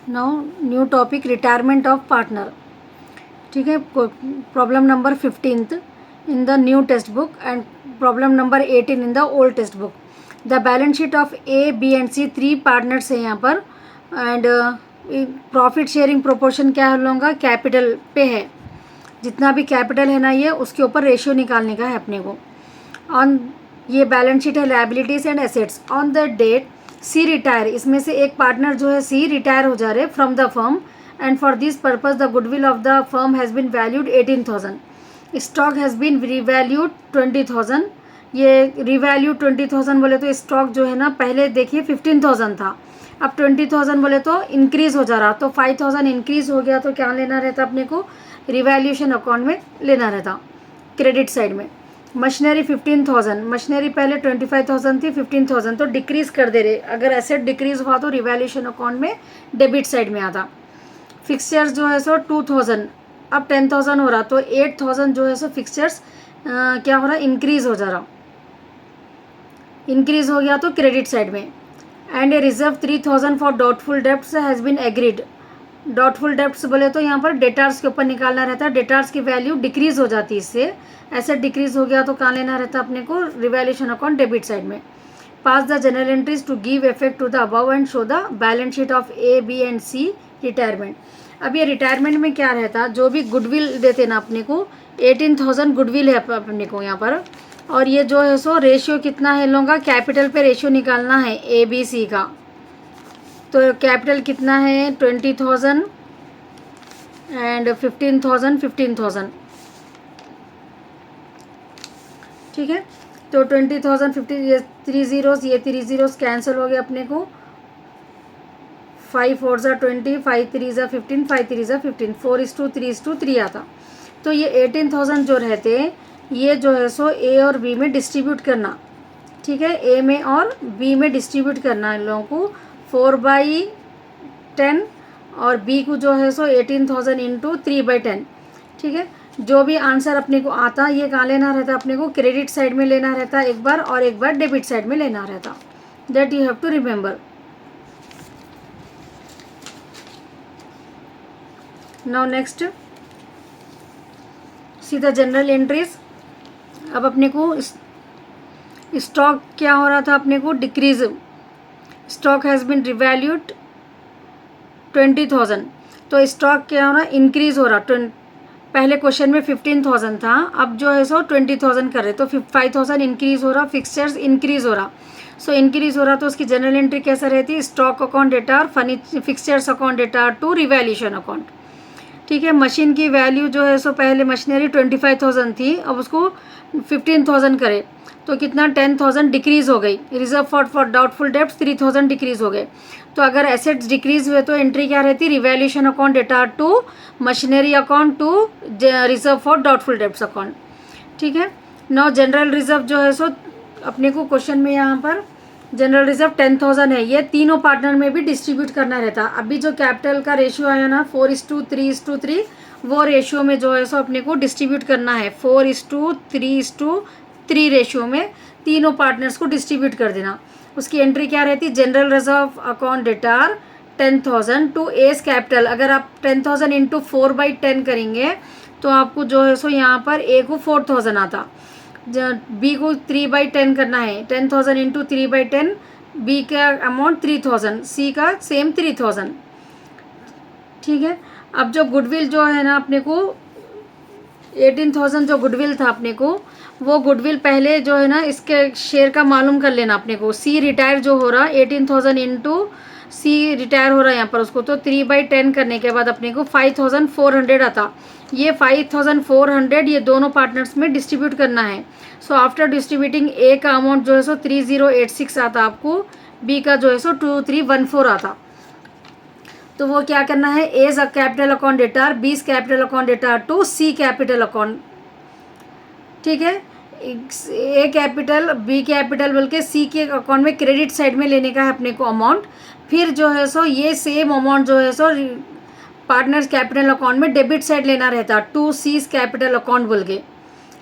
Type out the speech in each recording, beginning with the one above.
Now new topic retirement of partner. ठीक है. Problem number 15th in the new textbook and problem number 18 in the old textbook. The balance sheet of A B and C 3 partners है यहाँ पर. And profit sharing proportion क्या होगा, capital पे है. जितना भी कैपिटल है ना ये उसके ऊपर रेशियो निकालने का है अपने को. ऑन ये बैलेंस शीट है liabilities and assets. On the date C retire, इसमें से एक पार्टनर जो है सी रिटायर हो जा रहे from the firm and for this purpose the goodwill of the firm has been valued 18,000. Stock has been revalued 20,000. ये रिवैल्यू 20,000 बोले तो स्टॉक जो है ना पहले देखिए 15,000 था, अब 20,000 बोले तो इंक्रीज़ हो जा रहा. तो 5,000 इंक्रीज़ हो गया तो क्या लेना रहता अपने को, रिवैल्यूएशन अकाउंट में लेना रहता क्रेडिट साइड में. मशीनरी 15,000, मशीनरी पहले 25,000 थी, 15,000 तो डिक्रीज़ कर दे रहे. अगर एसेट डिक्रीज़ हुआ तो रिवैल्यूएशन अकाउंट में डेबिट साइड में आता. फिक्सचर्स जो है सो 2,000, अब 10,000 हो रहा तो 8,000 जो है सो फिक्सचर्स क्या हो रहा, इंक्रीज़ हो जा रहा. इंक्रीज़ हो गया तो क्रेडिट साइड में. And a reserve 3,000 for doubtful debts has been agreed. Doubtful debts बोले तो यहाँ पर डेटार्स के ऊपर निकालना रहता है. डेटार्स की वैल्यू डिक्रीज़ हो जाती है, इससे एसेट डिक्रीज़ हो गया तो कहाँ लेना रहता अपने को, रिवैल्यूएशन अकाउंट डेबिट साइड में. Pass the journal entries to give effect to the above and show the balance sheet of A B and C retirement. अब ये रिटायरमेंट में क्या रहता, जो भी गुडविल देते ना अपने को 18,000 गुडविल है अपने को यहाँ पर. और ये जो है सो रेशियो कितना है इन लोगों का, कैपिटल पे रेशियो निकालना है ए बी सी का. तो कैपिटल कितना है 20,000 एंड 15,000 15,000. ठीक है. तो 20,000 50, ये 3 zeros, ये 3 zeros कैंसिल हो गए अपने को. 5 4 ज़ा 20, 5 3 ज़ा 15, 5 3 ज़ा 15, 4:3:3 आता. तो ये 18,000 जो रहते ये जो है सो ए और बी में डिस्ट्रीब्यूट करना. ठीक है, ए में और बी में डिस्ट्रीब्यूट करना इन लोगों को 4/10 और बी को जो है सो 18,000 इंटू 3/10. ठीक है. जो भी आंसर अपने को आता ये कहाँ लेना रहता अपने को, क्रेडिट साइड में लेना रहता एक बार और एक बार डेबिट साइड में लेना रहता. That you have to remember. Now next see the journal entries. अब अपने को स्टॉक क्या हो रहा था अपने को, decrease. Stock has been revalued 20,000. तो स्टॉक क्या हो रहा, इंक्रीज हो रहा. पहले क्वेश्चन में 15,000 था, अब जो है सो 20,000 कर रहे तो 5,000 इंक्रीज हो रहा. फिक्सचर्स इंक्रीज हो रहा. सो इंक्रीज हो रहा तो उसकी जनरल एंट्री कैसा रहती है, stock account debtor, fixtures account debtor to revaluation account. ठीक है. मशीन की वैल्यू जो है सो पहले मशीनरी 25,000 थी, अब उसको 15,000 करे तो कितना 10,000 डिक्रीज़ हो गई. Reserve for doubtful debts 3,000 decrease हो गए. तो अगर एसेट्स डिक्रीज़ हुए तो एंट्री क्या रहती, revaluation account debtor to machinery account to reserve for doubtful debts account. ठीक है. नाउ जनरल रिजर्व जो है सो अपने को क्वेश्चन में यहाँ पर जनरल रिजर्व 10,000 है, ये तीनों पार्टनर में भी डिस्ट्रीब्यूट करना रहता. अभी जो कैपिटल का रेशियो आया ना 4:3:3, वो रेशियो में जो है सो अपने को डिस्ट्रीब्यूट करना है 4:3:3 रेशियो में तीनों पार्टनर्स को डिस्ट्रीब्यूट कर देना. उसकी एंट्री क्या रहती, general reserve account debtor 10,000 to A's capital. अगर आप 10,000 इंटू 4/10 करेंगे तो आपको जो है सो यहाँ पर ए को 4,000 आता, बी को 3/10 करना है. 10,000 इंटू 3/10, बी का अमाउंट 3,000, सी का सेम 3,000. ठीक है. अब जो गुडविल जो है ना अपने को 18,000 जो गुडविल था अपने को, वो गुडविल पहले जो है ना इसके शेयर का मालूम कर लेना अपने को. सी रिटायर जो हो रहा 18,000 इंटू सी रिटायर हो रहा है यहाँ पर उसको, तो 3/10 करने के बाद अपने को 5,400 आता. ये 5,400 ये दोनों पार्टनर्स में डिस्ट्रीब्यूट करना है. सो आफ्टर डिस्ट्रीब्यूटिंग ए का अमाउंट जो है सो 3,086 आता आपको, बी का जो है सो 2,314 आता. तो वो क्या करना है, as a capital account debtor, B's capital account debtor to C capital account. ठीक है. ए कैपिटल बी कैपिटल बोल के सी के अकाउंट में क्रेडिट साइड में लेने का है अपने को अमाउंट. फिर जो है सो ये सेम अमाउंट जो है सो पार्टनर्स कैपिटल अकाउंट में डेबिट साइड लेना रहता टू सीज कैपिटल अकाउंट बोल के.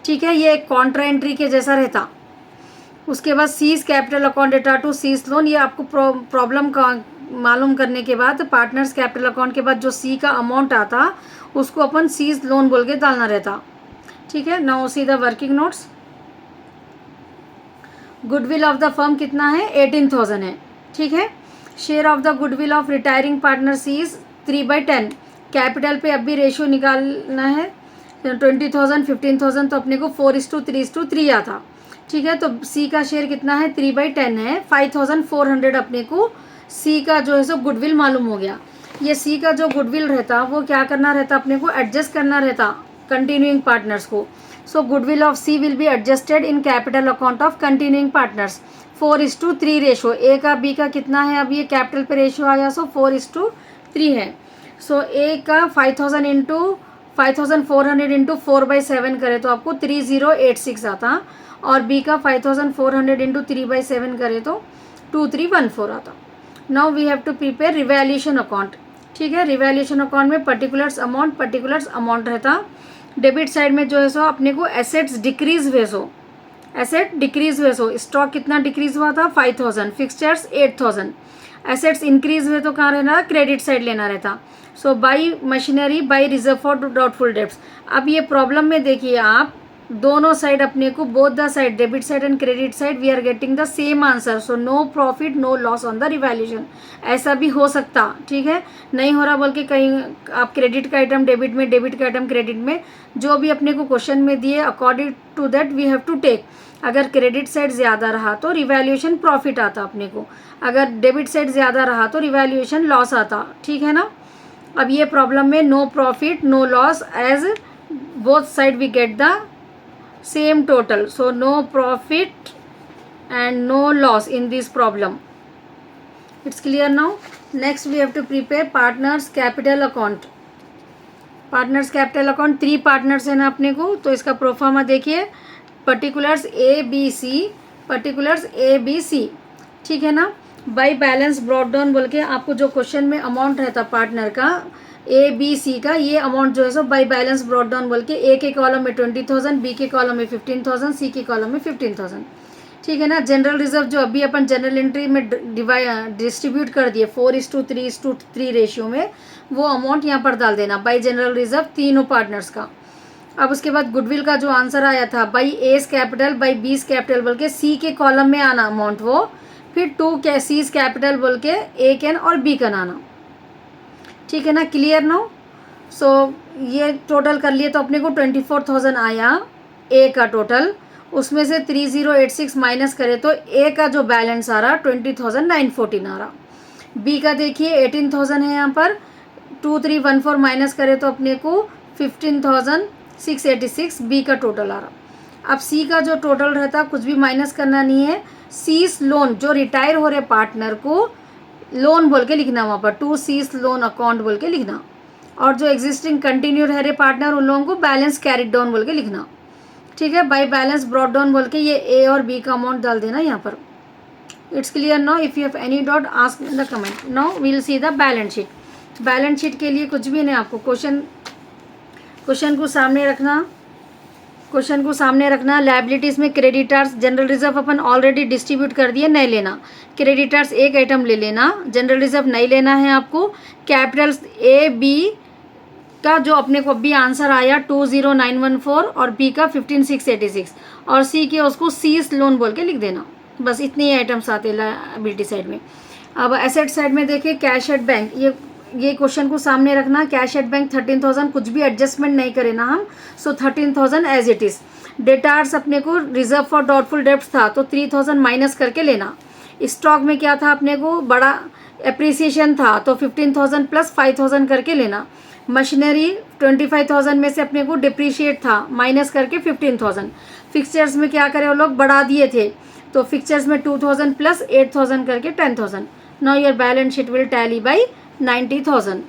ठीक है. ये एक कॉन्ट्रा एंट्री के जैसा रहता. उसके बाद C's capital account debtor to C's loan, ये आपको प्रॉब्लम का मालूम करने के बाद पार्टनर्स कैपिटल अकाउंट के बाद जो सी का अमाउंट आता उसको अपन सीज लोन बोल के डालना रहता। ठीक है, now see the working notes. Goodwill of the firm कितना है, 18,000 है। ठीक है, share of the goodwill of retiring partner C is 3/10। Capital पे अब भी रेशियो निकालना है, 20,000 15,000 तो अपने को 4:3:3 आता। ठीक है, तो सी का शेयर कितना है, 3/10 है। 5,400 अपने को सी का जो है सो गुडविल मालूम हो गया। ये सी का जो गुडविल रहता वो क्या करना रहता, अपने को एडजस्ट करना रहता कंटिन्यूइंग पार्टनर्स को। So goodwill of C will be adjusted in capital account of continuing partners. 4:3 ratio, A का बी का कितना है, अब ये कैपिटल पे रेशो आया, सो 4:3 है। सो ए का 5,000 इंटू 5,400 इंटू 4/7 करे तो आपको 3086 आता, और बी का 5,400 इंटू 3/7 करे तो 2314 आता। Now we have to prepare revaluation account. ठीक है, रिवैल्यूएशन अकाउंट में पर्टिकुलर्स अमाउंट रहता। डेबिट साइड में जो है सो अपने को एसेट्स डिक्रीज हुए, सो एसेट डिक्रीज हुए, सो स्टॉक कितना डिक्रीज हुआ था, 5,000, फिक्सचर्स 8,000। एसेट्स इंक्रीज हुए तो कहाँ रहना, क्रेडिट साइड लेना रहता। So by machinery, by reserve for doubtful debts. अब ये प्रॉब्लम में देखिए आप, दोनों साइड अपने को, both the side debit side and credit side we are getting the same answer. So no profit no loss on the revaluation. ऐसा भी हो सकता, ठीक है, नहीं हो रहा बोल के कहीं आप क्रेडिट का आइटम डेबिट में, डेबिट का आइटम क्रेडिट में, जो भी अपने को क्वेश्चन में दिए according to that we have to take. अगर क्रेडिट साइड ज़्यादा रहा तो रिवैल्यूएशन प्रॉफिट आता अपने को, अगर डेबिट साइड ज़्यादा रहा तो रिवैल्यूएशन लॉस आता। ठीक है ना। अब ये प्रॉब्लम में no profit no loss, as both side we get the same total, so no profit and no loss in this problem. It's clear now. Next we have to prepare partners capital account. partners capital account 3 partners है ना अपने को, तो इसका proforma देखिए, particulars A B C. ठीक है ना। बाई बैलेंस ब्रॉट डाउन बोल के आपको जो क्वेश्चन में अमाउंट रहता पार्टनर का ए बी सी का, ये अमाउंट जो है so by balance brought down बोल के, ए के कॉलम में 20,000, बी के कॉलम में 15,000, सी के कॉलम में 15,000। ठीक है ना। जनरल रिजर्व जो अभी अपन जनरल एंट्री में डिस्ट्रीब्यूट कर दिए 4:3 रेशियो में, वो अमाउंट यहाँ पर डाल देना बाई जनरल रिजर्व तीनों पार्टनर्स का। अब उसके बाद गुडविल का जो आंसर आया था बाई एस कैपिटल बाई बीस कैपिटल बोल के, सी के कॉलम में आना अमाउंट वो, फिर 2 सीज कैपिटल बोल के ए कैन और बी कैन आना। ठीक है ना। Clear no. सो ये टोटल कर लिए तो अपने को 24,000 आया ए का टोटल, उसमें से 3086 माइनस करे तो ए का जो बैलेंस आ रहा 20,914 आ रहा। बी का देखिए 18,000 है यहाँ पर, 2314 माइनस करे तो अपने को 15,686 बी का टोटल आ रहा। अब सी का जो टोटल रहता कुछ भी माइनस करना नहीं है, सीज लोन जो रिटायर हो रहे पार्टनर को लोन बोल के लिखना, वहाँ पर 2 सीज लोन अकाउंट बोल के लिखना, और जो एग्जिस्टिंग कंटिन्यू रह रहे पार्टनर उन लोगों को बैलेंस कैरिड डाउन बोल के लिखना। ठीक है। बाई बैलेंस ब्रॉट डाउन बोल के ये ए और बी का अमाउंट डाल देना यहाँ पर। It's clear now. If you have any doubt ask in the comment. Now we will see the balance sheet. Balance sheet के लिए कुछ भी नहीं, आपको क्वेश्चन को सामने रखना। लायबिलिटीज़ में क्रेडिटर्स, जनरल रिजर्व अपन ऑलरेडी डिस्ट्रीब्यूट कर दिए, नहीं लेना। क्रेडिटर्स एक आइटम ले लेना, जनरल रिजर्व नहीं लेना है आपको। कैपिटल्स ए बी का जो अपने को अभी आंसर आया 20,914 और बी का 15,686 और सी के उसको सीज लोन बोल के लिख देना। बस इतने ही आइटम्स आते लायबिलिटी साइड में। अब एसेट साइड में देखिए कैश एट बैंक, ये क्वेश्चन को सामने रखना। कैश एट बैंक 13,000, कुछ भी एडजस्टमेंट नहीं करे ना हम, सो 13,000 एज इट इज़। डेटार्स अपने को रिजर्व फॉर डाउटफुल डेब्ट्स था तो 3,000 माइनस करके लेना। स्टॉक में क्या था अपने को, बड़ा एप्रिसिएशन था तो 15,000 प्लस 5,000 करके लेना। मशीनरी 25,000 में से अपने को डिप्रिशिएट था, माइनस करके 15,000। फिक्सचर्स में क्या करे वो लोग, बढ़ा दिए थे तो फिक्सचर्स में 2,000 प्लस 8,000 करके 10,000। Now your balance sheet will tally by 90,000।